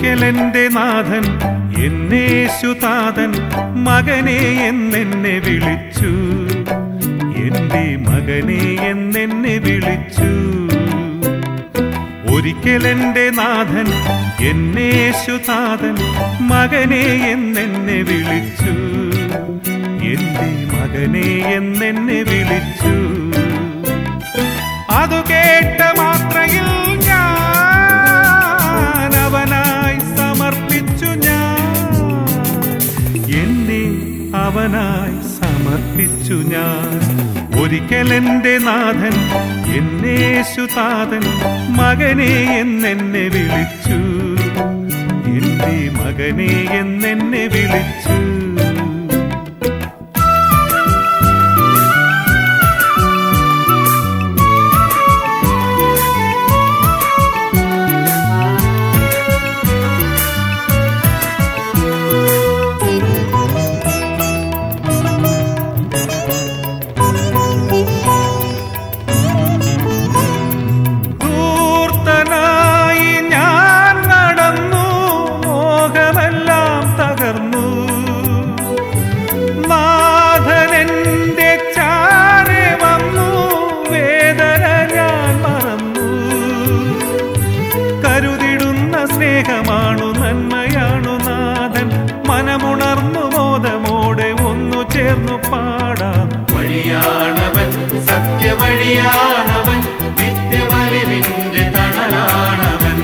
ഒരിക്കലെന്റെ നാഥൻ എന്നേശുതാതൻ മകനെ എന്നെന്നെ വിളിച്ചു, എന്റെ മകനെ എന്നെന്നെ വിളിച്ചു. ഒരിക്കലെന്റെ നാഥൻ എന്നേശുതാതൻ മകനെ എന്നെന്നെ വിളിച്ചു, എന്റെ മകനെ എന്നെന്നെ വിളിച്ചു. അതു കേട്ട മാത്രയിൽ ഞാൻ അവനായി സമർപ്പിച്ചു, ഞാൻ എന്നെ അവനായി സമർപ്പിച്ചു ഞാൻ. ഒരിക്കലെന്റെ നാഥൻ എന്നേശുതാതൻ മകനെ എന്നെന്നെ വിളിച്ചു, എന്റെ മകനെ എന്നെന്നെ വിളിച്ചു. സ്നേഹമാണു നന്മയാണു നാഥൻ, മനമുണർന്നു മോദമോടെ ഒന്നു ചേർന്നു പാടാം. വഴിയാണവൻ, സത്യവഴിയാണവൻ, നിത്യമലിവിന്റെ തണലാണവൻ.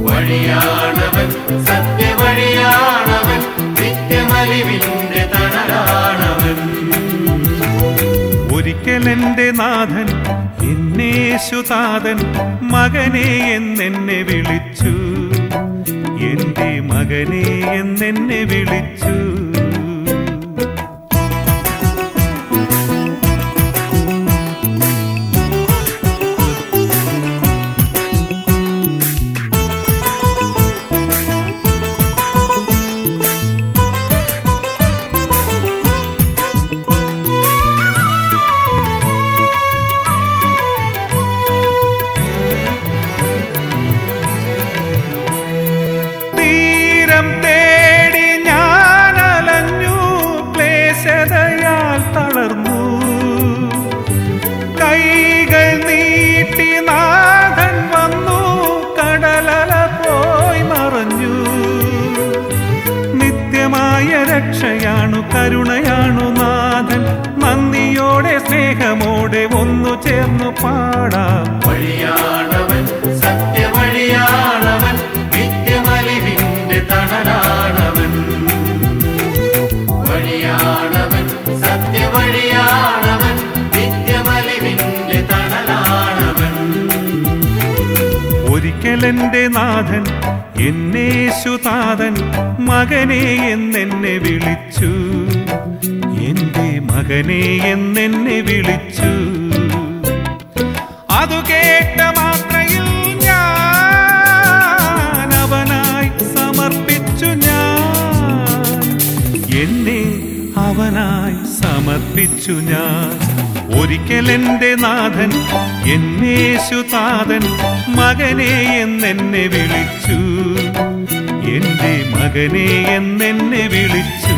വഴിയാണവൻ, സത്യവഴിയാണവൻ, നിത്യമലിവിന്റെ തണലാണവൻ. ഒരിക്കലെന്റെ നാഥൻ എന്നേശുതാതൻ മകനെ എന്നെന്നെ വിളിച്ചു, എന്റെ മകനെ എന്നെന്നെ വിളിച്ചു. തേടി ഞാനലഞ്ഞു, ക്ലേശതയാൽ തളർന്നു, കൈകൾ നീട്ടി നാഥൻ വന്നു, കടലല പോയി മറഞ്ഞു. നിത്യമായ രക്ഷയാണു കരുണയാണു നാഥൻ, നന്ദിയോടെ സ്നേഹമോടെ ഒന്നു ചേർന്നു പാടാം. വഴിയാണവൻ, സത്യവഴിയാണവൻ, നിത്യമലിവിന്റെ തണലാണവൻ. വഴിയാണവൻ, സത്യവഴിയാണവൻ, നിത്യമലിവിന്റെ തണലാണവൻ. ഒരിക്കലെന്റെ നാഥൻ എന്നേശുതാതൻ മകനെ എന്നെന്നെ വിളിച്ചു, എന്റെ മകനെ എന്നെന്നെ വിളിച്ചു. അതു കേട്ട മാത്രയിൽ ഞാൻ അവനായി സമർപ്പിച്ചു, ഞാൻ എന്നെ അവനായി സമർപ്പിച്ചു ഞാൻ. ഒരിക്കലെന്റെ നാഥൻ എന്നേശുതാതൻ മകനെ എന്നെന്നെ വിളിച്ചു, എന്റെ മകനെ എന്നെന്നെ വിളിച്ചു.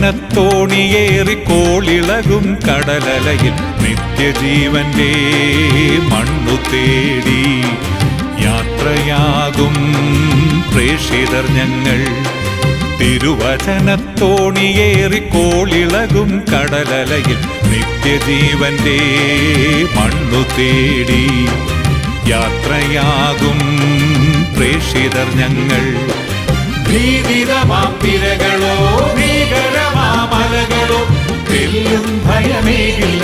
തിരുവചനത്തോണിയേറി കോളിളകും കടലലയിൽ നിത്യജീവന്റെ മണ്ണു തേടി യാത്രയാകും പ്രേക്ഷിതർ ഞങ്ങൾ. തിരുവചനത്തോണിയേറി കോളിളകും കടലലയിൽ നിത്യജീവന്റെ മണ്ണു തേടി യാത്രയാകും പ്രേക്ഷിതർ ഞങ്ങൾ. ഭീതിതമാം തിരകളോ ഭീകരമാമലകളോ തെല്ലും ഭയമേകില്ല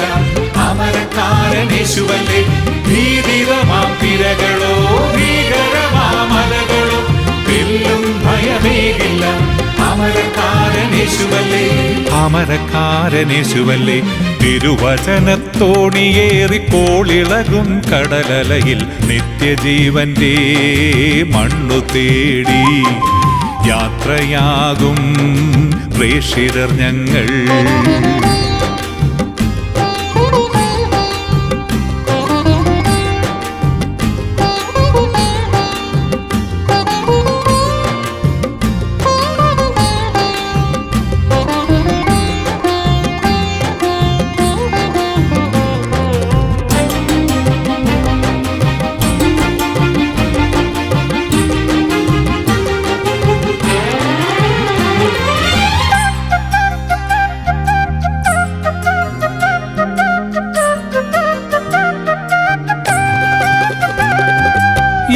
അമരക്കാരനേശുവല്ലേ. ഭീതിതമാം തിരകളോ ഭീകരമാമലകളോ തെല്ലും ഭയമേകില്ല അമരക്കാരനേശുവല്ലേ. അമരക്കാരനേശുവല്ലേ. തിരുവചനത്തോണിയേറി കോളിളകും കടലലയിൽ നിത്യജീവന്റെ മണ്ണു തേടി യാത്രയാകും പ്രേക്ഷിതർ ഞങ്ങൾ.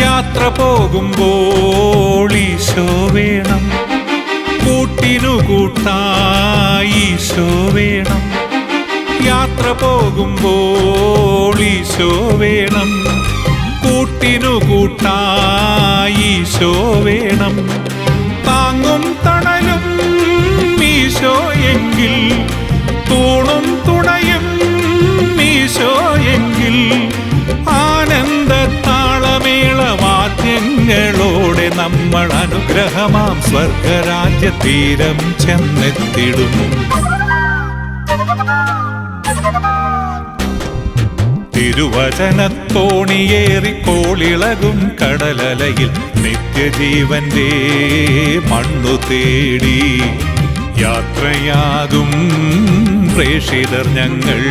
യാത്ര പോകുമ്പോൾ ഈശോ വേണം, കൂട്ടിനു കൂട്ടായി ഈശോ വേണം. യാത്ര പോകുമ്പോൾ ഈശോ വേണം, കൂട്ടിനു കൂട്ടായി ഈശോ വേണം. താങ്ങും തണലും ഈശോ എങ്കിൽ, തൂണും തുണയും ഈശോ എങ്കിൽ, ആനന്ദത്താളമേളവാദ്യങ്ങളോടെ നമ്മൾ അനുഗ്രഹമാം സ്വർഗരാജ്യ തീരം ചെന്നെത്തിടും. തിരുവചനത്തോണിയേറി കോളിളകും കടലലയിൽ നിത്യജീവന്റെ മണ്ണു തേടി യാത്രയാകും പ്രേക്ഷിതർ ഞങ്ങൾ.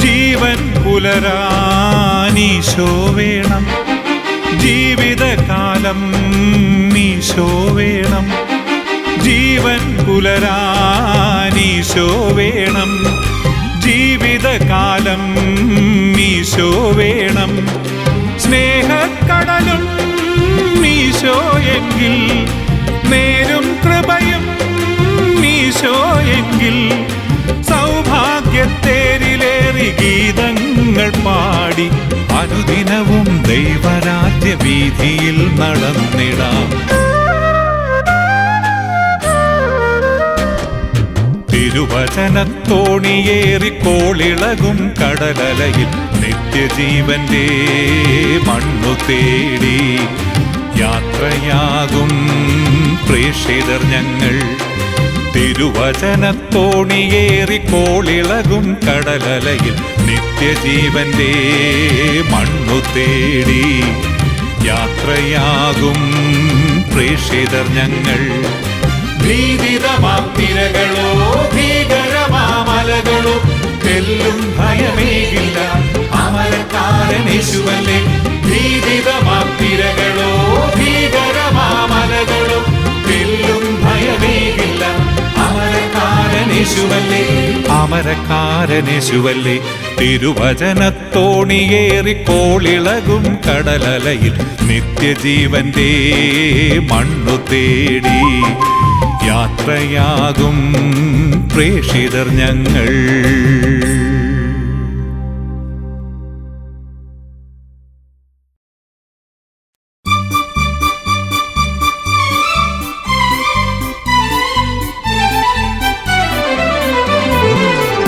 ജീവൻ പുലരാനീശോ വേണം, ജീവിതകാലം ഈശോ വേണം. ജീവൻ പുലരാനീശോ വേണം, ജീവിതകാലം ഈശോ വേണം. സ്നേഹക്കടലും ഈശോ എങ്കിൽ, നേരും കൃപയും ഈശോ എങ്കിൽ, സൗഭാഗ്യത്തേരിലേറി ഗീതങ്ങൾ പാടി അനുദിനവും ദൈവരാജ്യ വീഥിയിൽ നടന്നിടാം. തിരുവചനത്തോണിയേറി കോളിളകും കടലലയിൽ നിത്യജീവന്റെ മണ്ണു തേടി യാത്രയാകും പ്രേക്ഷിതർ ഞങ്ങൾ. തിരുവചനത്തോണിയേറി കോളിളകും കടലലയിൽ നിത്യജീവന്റെ മണ്ണു തേടി യാത്രയാകും പ്രേക്ഷിതർ ഞങ്ങൾ. ഭീതിതമാം തിരകളോ ഭീകരമാമലകളോ തെല്ലും ഭയമേകില്ല അമരക്കാരനേശുവല്ലേ. ഭീതിതമാം തിരകളോ ഭീകരമാമലകളോ തെല്ലും ഭയമേകില്ല അമരക്കാരനേശുവല്ലേ. അമരക്കാരനേശുവല്ലേ. തിരുവചനത്തോണിയേറി കോളിളകും കടലലയിൽ നിത്യജീവന്റെ മണ്ണു തേടി യാത്രയാകും പ്രേക്ഷിതർ ഞങ്ങൾ. ആ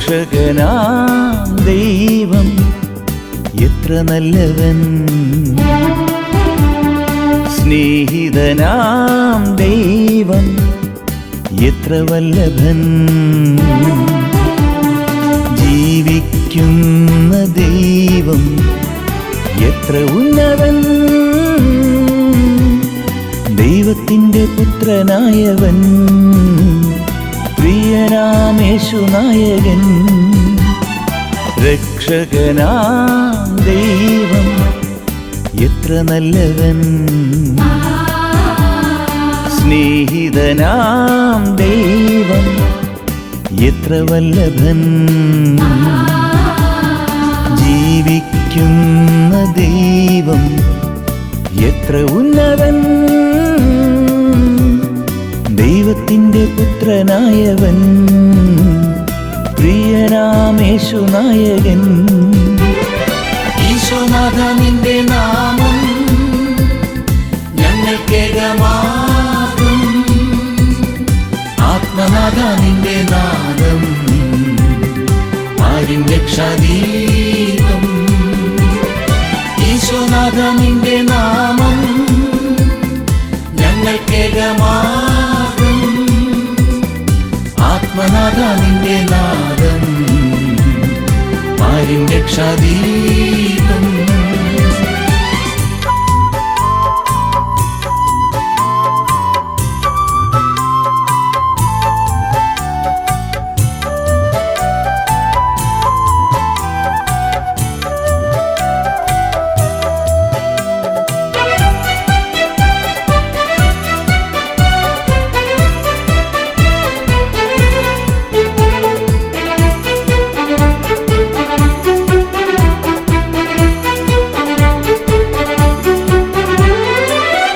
രക്ഷകനാം ദൈവം എത്ര നല്ലവൻ, സ്നേഹിതനാം ദൈവം എത്ര വല്ലഭൻ, ജീവിക്കുന്ന ദൈവം എത്ര ഉന്നതൻ, ദൈവത്തിൻ്റെ പുത്രനായവൻ പ്രിയനാം യേശുനായകൻ. രക്ഷകനാം ദൈവം എത്ര നല്ലവൻ, സ്നേഹിതനാം ദൈവം എത്ര വല്ലഭൻ, ജീവിക്കുന്ന ദൈവം എത്ര ഉന്നതൻ, ദൈവത്തിൻ്റെ പുത്രനായവൻ പ്രിയനാം യേശുനായകൻ. ഈശോനാഥ നിന്റെ നാമം ഞങ്ങൾക്കേകമാകും, ആത്മനാഥ നിന്റെ നാദം ആരും രക്ഷാദീപം. ഈശോനാഥ നിന്റെ നാമം ഞങ്ങൾക്കേകമാകും, ആത്മനാഥ നിന്റെ നാദം ആരും രക്ഷാദീപം.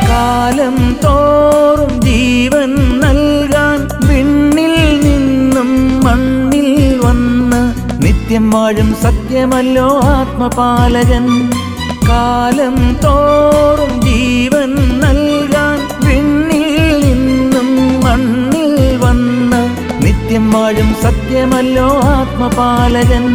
കാലം തോറും ജീവൻ നൽകാൻ വിണ്ണിൽ നിന്നും മണ്ണിൽ വന്ന് നിത്യം വാഴും സത്യമല്ലോ ആത്മപാലകൻ. കാലം തോറും ജീവൻ നൽകാൻ വിണ്ണിൽ നിന്നും മണ്ണിൽ വന്ന് നിത്യം വാഴും സത്യമല്ലോ ആത്മപാലകൻ.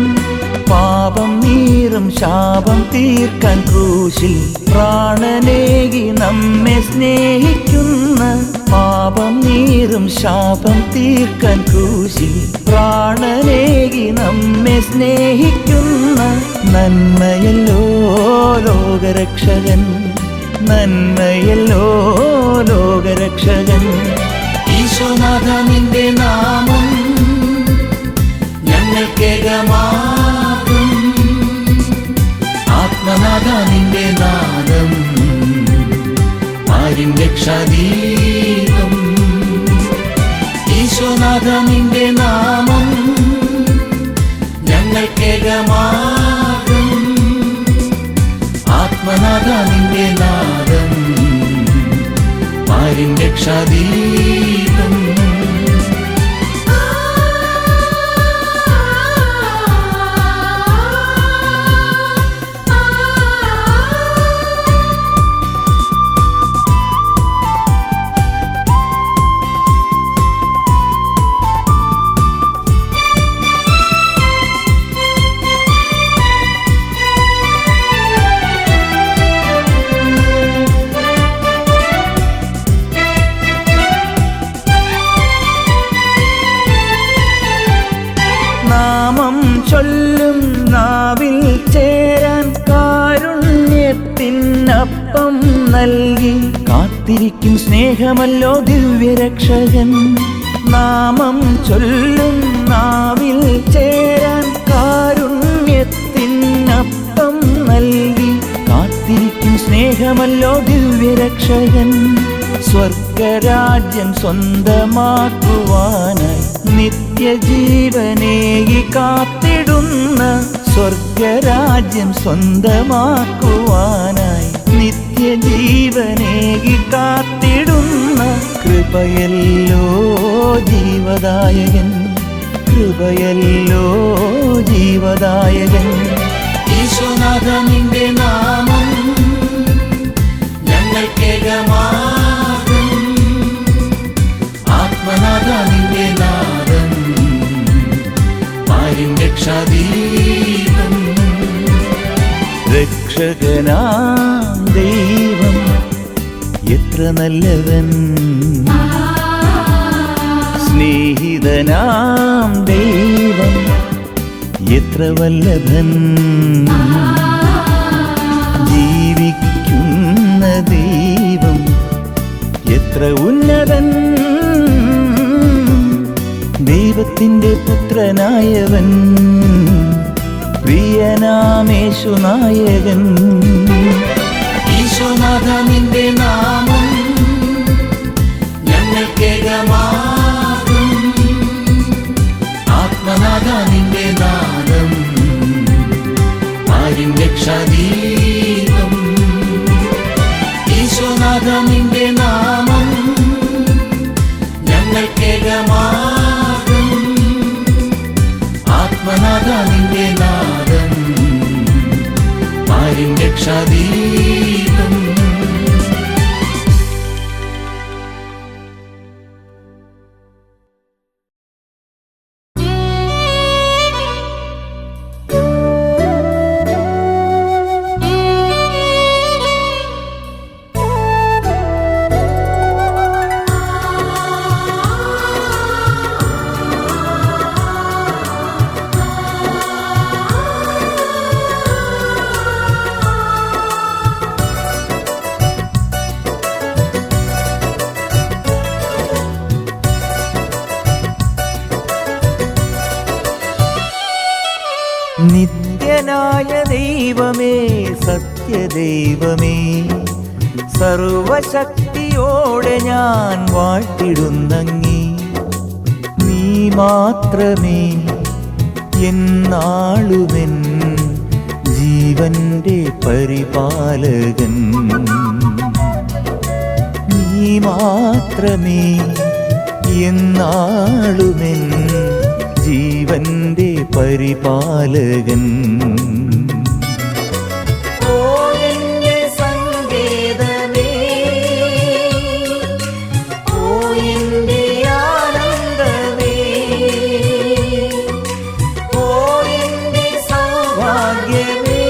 പാപം നീറും ശാപം തീർക്കാൻ ക്രൂശിൽ പ്രാണനേകി നമ്മെ സ്നേഹിക്കുന്ന, പാപം നീറും ശാപം തീർക്കാൻ ക്രൂശിൽ പ്രാണനേകി നമ്മെ സ്നേഹിക്കുന്ന നന്മയല്ലോ ലോകരക്ഷകൻ, നന്മയല്ലോ ലോകരക്ഷകൻ. ഈശോനാഥ നിന്റെ നാമം ഞങ്ങൾക്കേകമാകും, ആത്മനാഥ നിന്റെ നാദം ആരും രക്ഷാദീപം. ഈശോനാഥ നിന്റെ നാമം ഞങ്ങൾക്കേകമാകും, ആത്മനാഥ നിന്റെ നാദം ആരും രക്ഷാദീപം. നാമം ചൊല്ലും നാവിൽ ചേരാൻ കാരുണ്യത്തിനപ്പം നൽകി കാത്തിരിക്കും സ്നേഹമല്ലോ ദിവ്യരക്ഷകൻ. നാമം ചൊല്ലും നാവിൽ ചേരാൻ കാരുണ്യത്തിനപ്പം നൽകി കാത്തിരിക്കും സ്നേഹമല്ലോ ദിവ്യരക്ഷകൻ. സ്വർഗരാജ്യം സ്വന്തമാക്കുവാനായി നിത്യജീവനേകി കാത്തിടുന്ന, സ്വർഗരാജ്യം സ്വന്തമാക്കുവാനായി നിത്യജീവനേകി കാത്തിടുന്ന കൃപയല്ലോ ജീവദായകൻ, കൃപയല്ലോ ജീവദായകൻ. ഈശോനാഥ നിന്റെ നാമം ഞങ്ങൾക്കേകമാകും, ആത്മനാഥ നിന്റെ നാദം ആരും ദൈവം എത്ര നല്ലവൻ, സ്നേഹിതനാം ദൈവം എത്ര വല്ലഭൻ, ജീവിക്കുന്ന ദൈവം എത്ര ഉന്നതൻ, ദൈവത്തിൻ്റെ പുത്രനായവൻ പ്രിയനാമേശുനായകൻ. ഈശോനാഥ നിന്റെ നാമം ഞങ്ങൾക്കേകമാകും, ആത്മനാഥ നിന്റെ നാദം ആരും രക്ഷാദീപം. ഈശോനാഥ നിന്റെ നാമം ഞങ്ങൾക്കേകമാകും, ആത്മനാഥ നിന്റെ നാദം ആരും രക്ഷാദീപം. നിത്യനായ ദൈവമേ, സത്യദൈവമേ, സർവശക്തിയോടെ ഞാൻ വാഴ്ത്തിടുന്നങ്ങി. നീ മാത്രമേ എന്നാളുമെൻ ജീവന്റെ പരിപാലകൻ. നീ മാത്രമേ എന്നാളുമെൻ ജീവന്റെ പരിപാലകൻ. ഓ എന്റെ സങ്കേതമേ, ഓ എന്റെ ആനന്ദമേ, ഓ എന്റെ സൗഭാഗ്യമേ,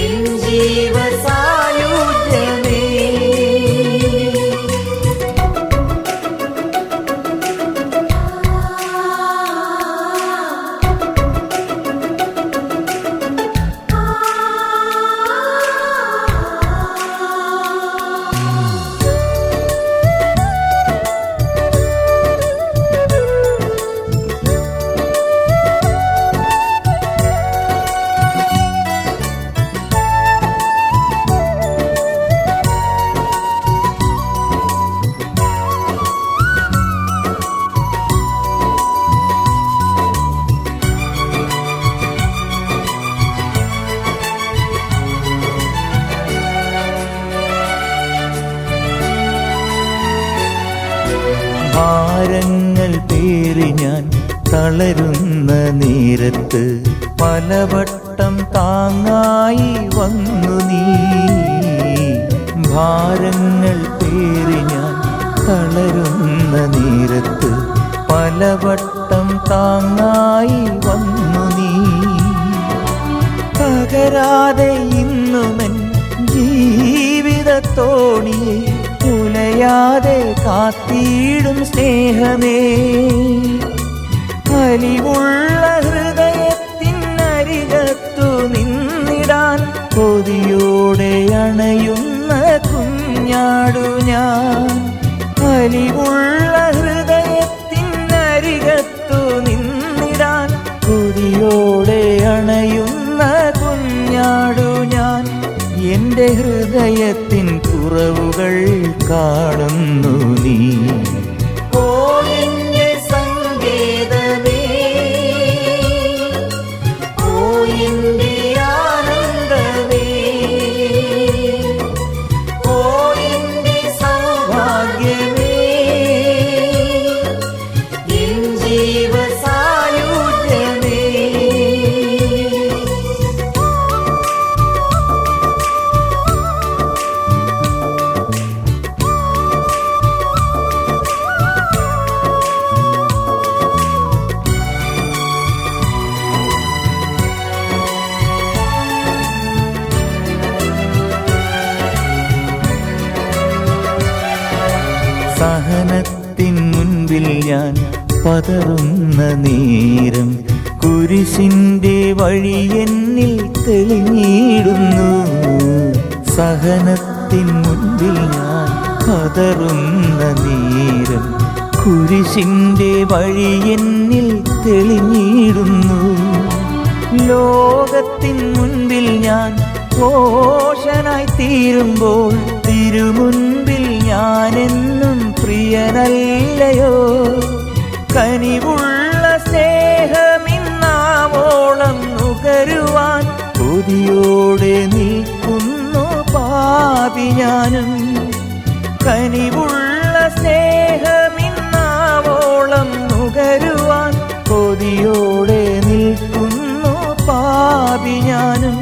എൻ ജീവസായുജ്യമേ. ഭാരങ്ങൾ പേറി ഞാൻ തളരുന്ന നേരത്ത് പലവട്ടം താങ്ങായി വന്നു നീ. ഭാരങ്ങൾ പേറി ഞാൻ തളരുന്ന നേരത്ത് പലവട്ടം താങ്ങായി വന്നു നീ. തകരാതെ ഇന്നുമൻ ജീവിതത്തോണിയെ ഉലയാതെ കാത്തിടും സ്നേഹമേ. അലിവുള്ള ഹൃദയത്തിനരികത്തു നിന്നിടാൻ കൊതിയോടെ അണയുന്ന കുഞ്ഞാടു ഞാൻ. അലിവുള്ള ഹൃദയത്തിനരികത്തു നിന്നിടാൻ കൊതിയോടെ അണയുന്ന കുഞ്ഞാടു ഞാൻ. എൻ്റെ ഹൃദയത്തിൻ കുറവുകൾ കാണുന്നു നീ. ഓ എൻ്റെ സങ്കേതമേ, ഓ എൻ്റെ ആനന്ദമേ, ഓ എൻ്റെ സൗഭാഗ്യമേ, എൻ ജീവസായുജ്യമേ. സഹനത്തിൻ മുൻപിൽ ഞാൻ പതറുന്ന നേരം കുരിശിന്റെ വഴി എന്നിൽ തെളിഞ്ഞിടുന്നു. സഹനത്തിൻ മുൻപിൽ ഞാൻ പതറുന്ന നേരം കുരിശിന്റെ വഴി എന്നിൽ തെളിഞ്ഞിടുന്നു. ലോകത്തിൻ മുൻപിൽ ഞാൻ ഘോഷനായി തീരുമ്പോൾ തിരുമുൻപിൽ ഞാനെന്നും പ്രിയനല്ലയോ. കനിവുള്ള സ്നേഹമിന്നാവോളം നുകരുവാൻ കൊതിയോടെ നിൽക്കുന്നു പാപി ഞാനും. കനിവുള്ള സ്നേഹമിന്നാവോളം നുകരുവാൻ കൊതിയോടെ നിൽക്കുന്നു പാപി ഞാനും.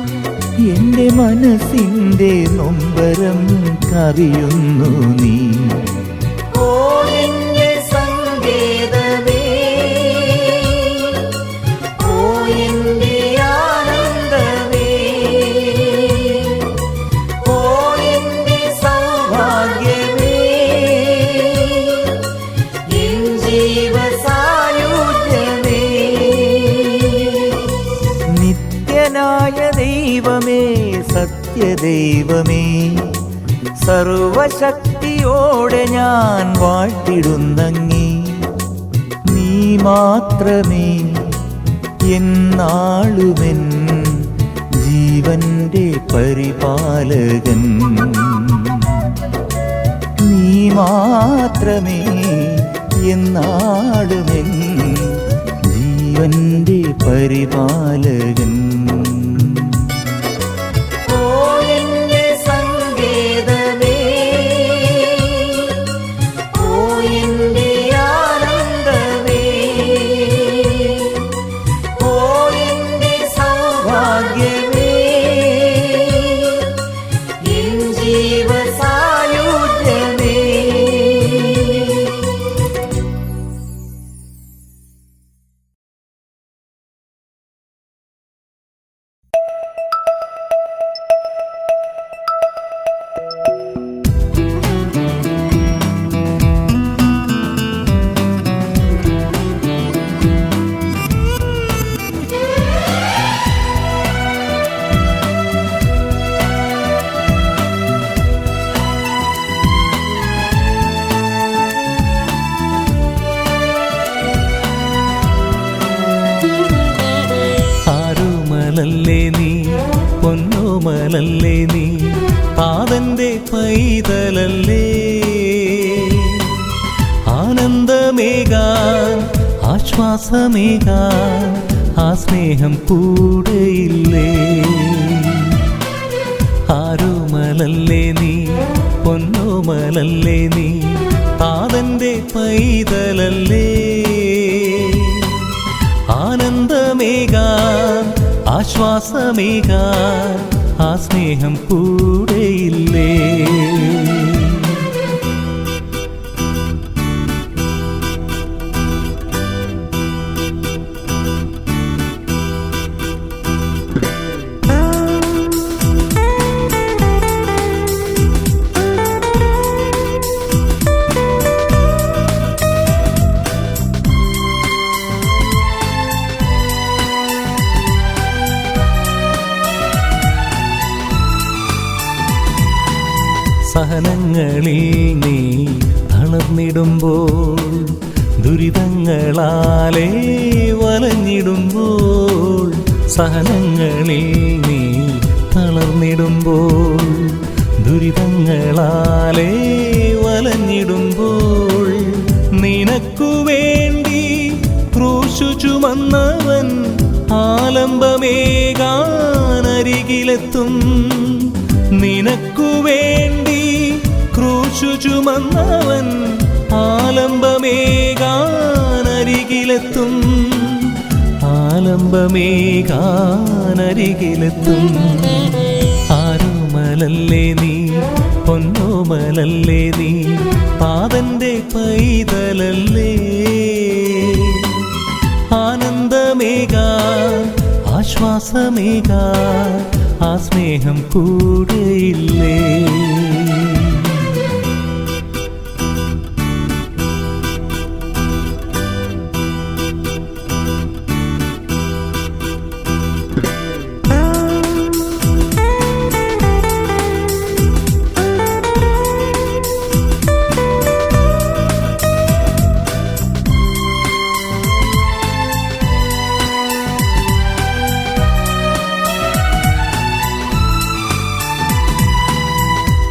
എന്റെ മനസ്സിന്റെ നൊമ്പരം കറിയുന്നു നീ. ഓ എന്റെ സങ്കേതമേ, ഓ എന്റെ ആനന്ദമേ, ഓ എന്റെ സൗഭാഗ്യമേ, എൻ ജീവസായുജ്യമേ. നിത്യനായ ദൈവമേ, സത്യദൈവമേ, സർവശക്തിയോടെ ഞാൻ വാഴ്ത്തിടുന്നങ്ങി. നീ മാത്രമേ എന്നാളുമെൻ ജീവന്റെ പരിപാലകൻ. നീ മാത്രമേ എന്നാളുമെൻ ജീവന്റെ പരിപാലകൻ. ആരോമലല്ലേ നീ, പൊന്നോമലല്ലേ നീ, താതന്റെ പൈതലല്ലേ. ആനന്ദമേകാൻ ആശ്വാസമേകാൻ ആ സ്നേഹം കൂടെയില്ലേ. ആരോമലല്ലേ നീ, പൊന്നോമലല്ലേ നീ, താതന്റെ പൈതലല്ലേ. ആനന്ദമേകാൻ ആശ്വാസമേകാൻ ആ സ്നേഹം കൂടെയില്ലേ. സഹനങ്ങളിൽ നീ തളർന്നിടുമ്പോൾ, ദുരിതങ്ങളാലേ വലഞ്ഞിടുമ്പോൾ, സഹനങ്ങളിൽ നീ തളർന്നിടുമ്പോൾ, ദുരിതങ്ങളാലേ വലഞ്ഞിടുമ്പോൾ, നിനക്കു വേണ്ടി ക്രൂശു ചുമന്നവൻ ആലംബമേകാനരികിലെത്തും. നിനക്കു വേണ്ടി ക്രൂശു ചുമന്നവൻ ആലംബമേകാനരികിലെത്തും. ആലംബമേകാനരികിലെത്തും. ആരോമലല്ലേ നീ, പൊന്നോമലല്ലേ നീ, താതന്റെ പൈതലല്ലേ. ആനന്ദമേകാൻ ആശ്വാസമേകാൻ ആ സ്നേഹം കൂടെയില്ലേ.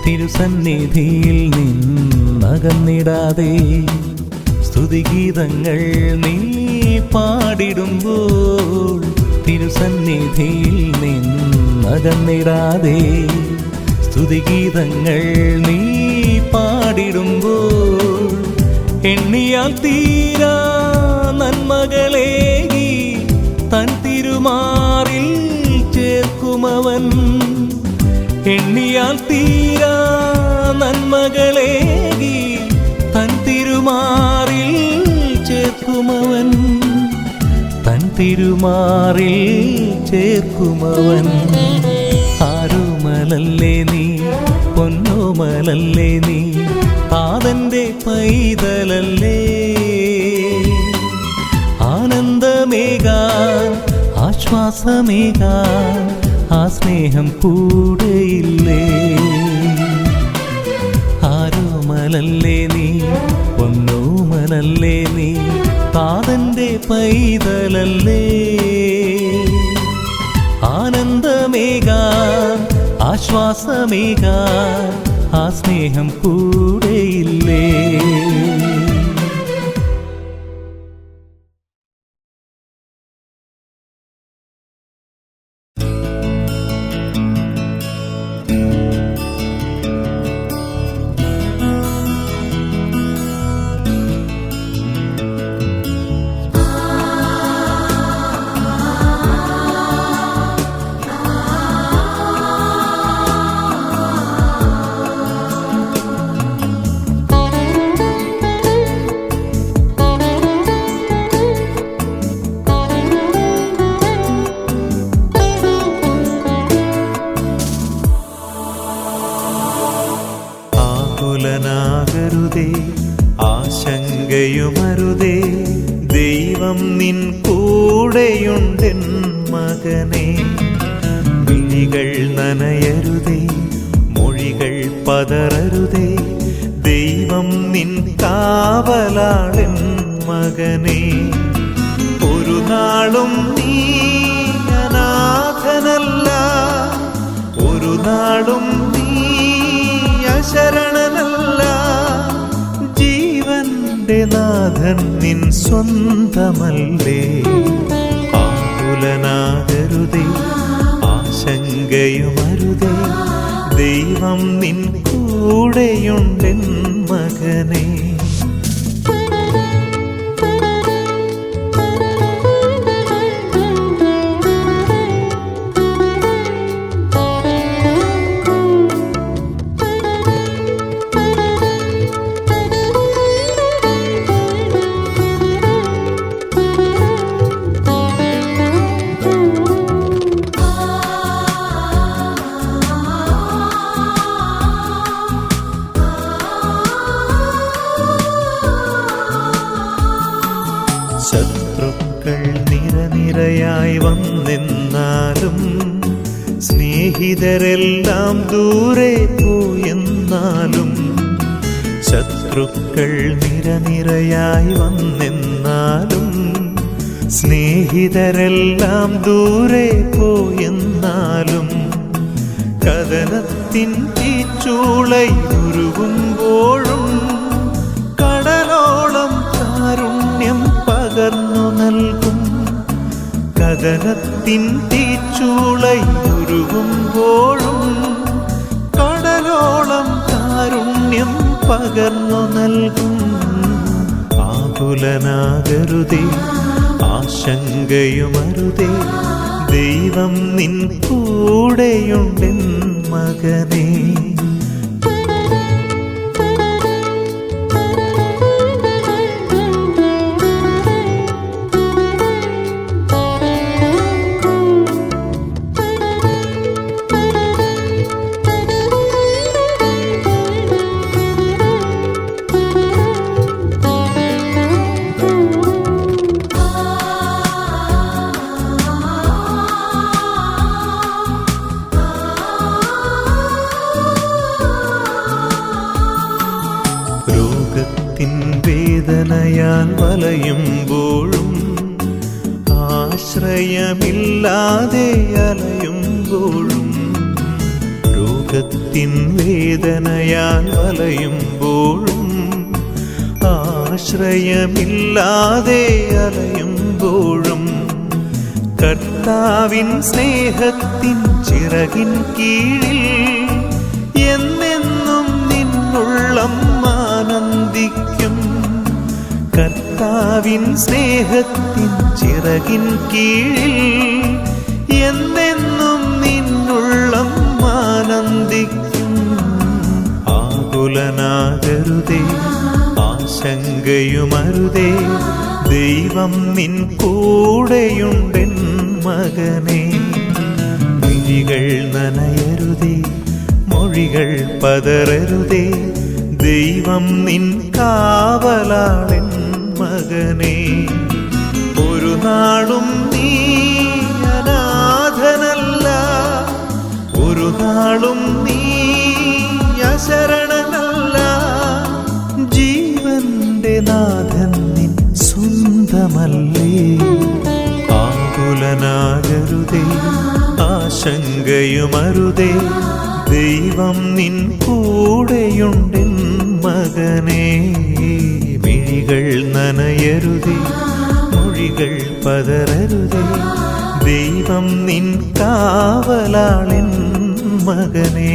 തിരുസന്നിധിയിൽ നിന്നകന്നിടാതെ സ്തുതിഗീതങ്ങൾ നീ പാടിടുമ്പോൾ തിരുസന്നിധിയിൽ നിന്നകന്നിടാതെ സ്തുതിഗീതങ്ങൾ നീ പാടിടുമ്പോൾ എണ്ണിയാൽ തീരാ നന്മകളേകി തൻ തിരുമാറിൽ ചേർക്കുമവൻ എണ്ണിയാൽ തീരാ നന്മകളേകി തൻ തിരുമാറിൽ ചേർക്കുമവൻ തൻ തിരുമാറിൽ ചേർക്കുമവൻ ആരോമലല്ലേ നീ പൊന്നോമലല്ലേ നീ താതന്റെ പൈതലല്ലേ ആനന്ദമേകാൻ ആശ്വാസമേകാൻ ആ സ്നേഹം കൂടെയില്ലേ ആരോമലല്ലേ നീ പൊന്നോമലല്ലേ നീ താതന്റെ പൈതലല്ലേ ആനന്ദമേകാൻ ആശ്വാസമേകാൻ ആ സ്നേഹം കൂടെയില്ലേ ആകുലനാകരുതേ ആശങ്കയുമരുതേ ദൈവം നിൻ കൂടെയുണ്ടെൻ മകനേ വിളികൾ നനയരുതേ മൊഴികൾ പതറരുതേ ദൈവം നിൻ കാവലാളെൻ മകനേ ഒരു നാളും നീ അനാഥനല്ല ഒരു നാളും നീ അശരണനല്ല ജീവന്റെ നാഥൻ നിൻ സ്വന്തമല്ലേ ആകുലനാകരുതേ ആശങ്കയുമരുതേ ദൈവം നിൻ കൂടെയുണ്ടെൻ മകനേ ശത്രുക്കൾ നിരനിരയായി വന്നെന്നാലും സ്നേഹിതരെല്ലാം ദൂരെ പോയെന്നാലും ശത്രുക്കൾ നിരനിരയായി വന്നെന്നാലും സ്നേഹിതരെല്ലാം ദൂരെ പോയെന്നാലും കഥനത്തിൻ തീച്ചൂളയുരുകുമ്പോഴും കടലോളം കാരുണ്യം പകർന്നു നൽകും കഥനത്തിൻ തീച്ചൂളയുരുകുമ്പോഴും കടലോളം കാരുണ്യം പകർന്നു നൽകും ആകുലനാകരുതേ ആശങ്കയുമരുതേ ദൈവം നിൻ കൂടെയുണ്ടെൻ മകനേ വേദനയാൽ വലയുമ്പോഴും ആശ്രയമില്ലാതെ അലയുമ്പോഴും രോഗ രോഗത്തിൻ വേദനയാൽ വലയുമ്പോഴും ആശ്രയമില്ലാതെ അലയുമ്പോഴും കർത്താവിൻ സ്നേഹത്തിൻ ചിറകിൻ കീഴിൽ എന്നെന്നും നിന്നുള്ളം ആനന്ദിക്കും. കർത്താവിൻ സ്നേഹത്തിൻ ചിറകിൻ കീഴിൽ എന്നെന്നും നിന്നുള്ളം ആനന്ദിക്കും. ആകുലനാകരുതേ, ആശങ്കയുമരുതേ, ദൈവം നിൻ കൂടെയുണ്ടെൻ മകനേ. മിഴികൾ നനയരുതേ, മൊഴികൾ പതറരുതേ, ദൈവം നിൻ കാവലാളെൻ മകനേ. ഒരു നാളും നീ അനാഥനല്ല, ഒരു നാളും നീ അശരണനല്ല. ജീവന്റെ നാഥൻ നിൻ സ്വന്തമല്ലേ. ആകുലനാകരുതേ, ആശങ്കയുമരുതേ, ദൈവം നിൻ കൂടെയുണ്ടെൻ മകനേ. മിഴികൾ നനയരുതേ, മൊഴികൾ പതറരുതേ, ദൈവം നിൻ കാവലാളെൻ മകനേ.